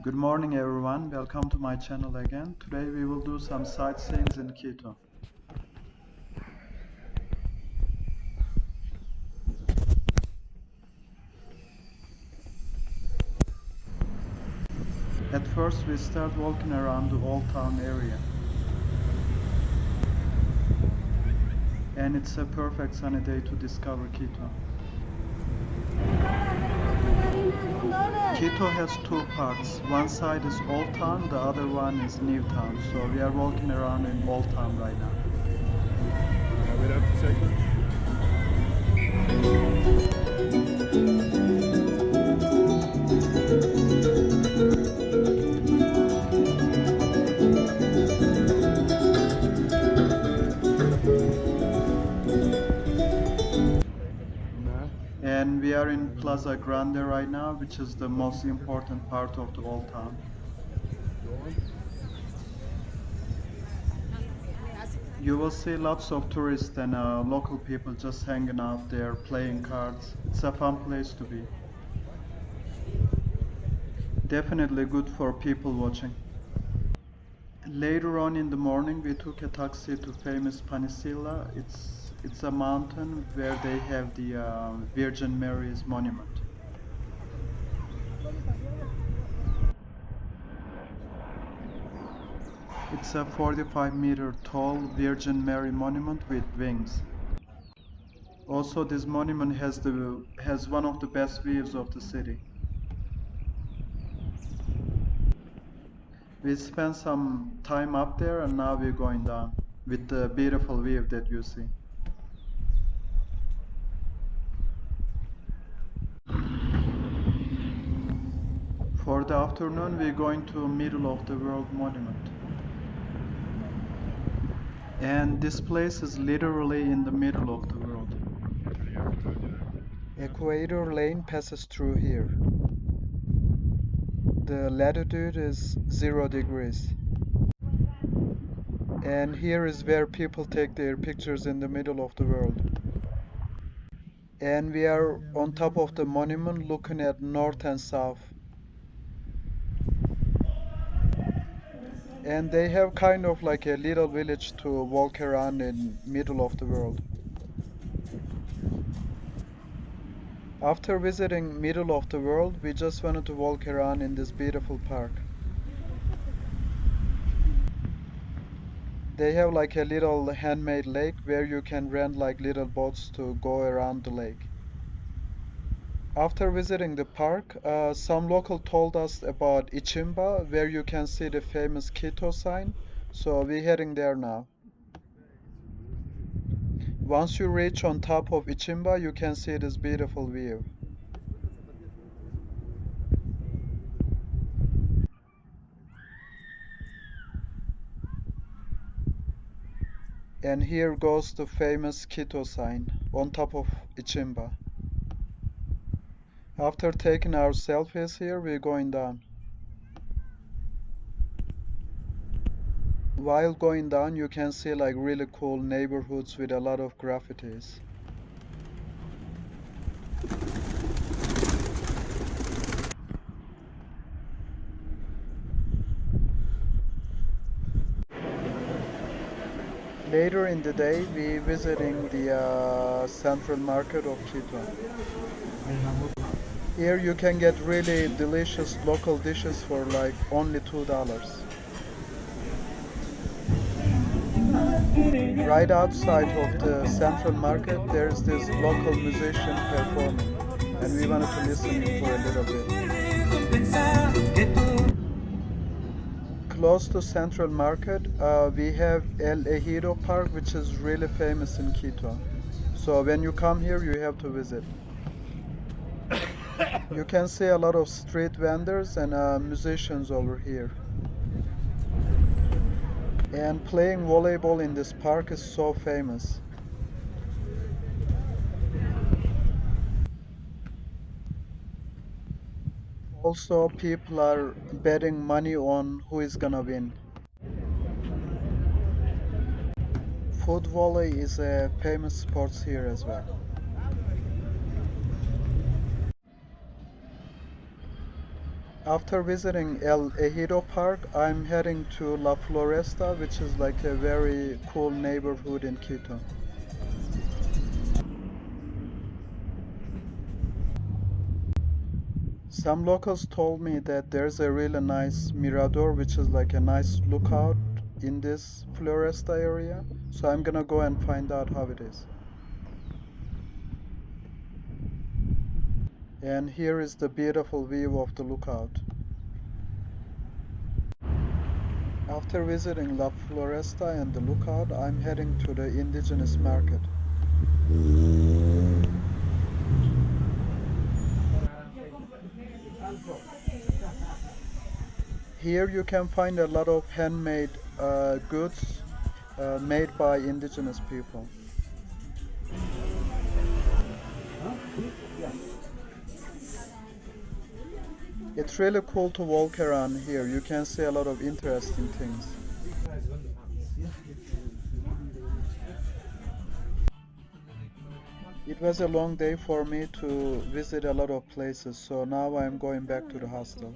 Good morning everyone, welcome to my channel again. Today we will do some sightseeing in Quito. At first we start walking around the old town area. And it's a perfect sunny day to discover Quito. Quito has two parts. One side is Old Town, the other one is New Town. So we are walking around in Old Town right now. And we are in Plaza Grande right now, which is the most important part of the Old Town. You will see lots of tourists and local people just hanging out there, playing cards. It's a fun place to be. Definitely good for people watching. Later on in the morning, we took a taxi to famous Panicillo. It's a mountain where they have the Virgin Mary's monument. It's a 45-meter tall Virgin Mary monument with wings. Also, this monument has one of the best views of the city. We spent some time up there and now we're going down with the beautiful view that you see. For the afternoon, we're going to Middle of the World Monument. And this place is literally in the middle of the world. Equator Lane passes through here. The latitude is 0 degrees. And here is where people take their pictures in the middle of the world. And we are on top of the monument looking at north and south. And they have kind of like a little village to walk around in middle of the world. After visiting middle of the world, we just wanted to walk around in this beautiful park. They have like a little handmade lake where you can rent like little boats to go around the lake. After visiting the park, some local told us about Itchimbia, where you can see the famous Quito sign. So we're heading there now. Once you reach on top of Itchimbia, you can see this beautiful view. And here goes the famous Quito sign on top of Itchimbia. After taking our selfies here, we're going down. While going down, you can see like really cool neighborhoods with a lot of graffitis. Later in the day, we're visiting the central market of Quito. Here you can get really delicious local dishes for like only $2. Right outside of the central market, there's this local musician performing, and we wanted to listen in for a little bit. Close to Central Market, we have El Ejido Park, which is really famous in Quito. So when you come here, you have to visit. You can see a lot of street vendors and musicians over here. And playing volleyball in this park is so famous. Also, people are betting money on who is gonna win. Foot volley is a famous sport here as well. After visiting El Ejido Park, I'm heading to La Floresta, which is like a very cool neighborhood in Quito. Some locals told me that there's a really nice mirador, which is like a nice lookout in this Floresta area. So I'm gonna go and find out how it is. And here is the beautiful view of the lookout. After visiting La Floresta and the lookout, I'm heading to the indigenous market. Here you can find a lot of handmade goods made by indigenous people. It's really cool to walk around here. You can see a lot of interesting things. It was a long day for me to visit a lot of places, so now I'm going back to the hostel.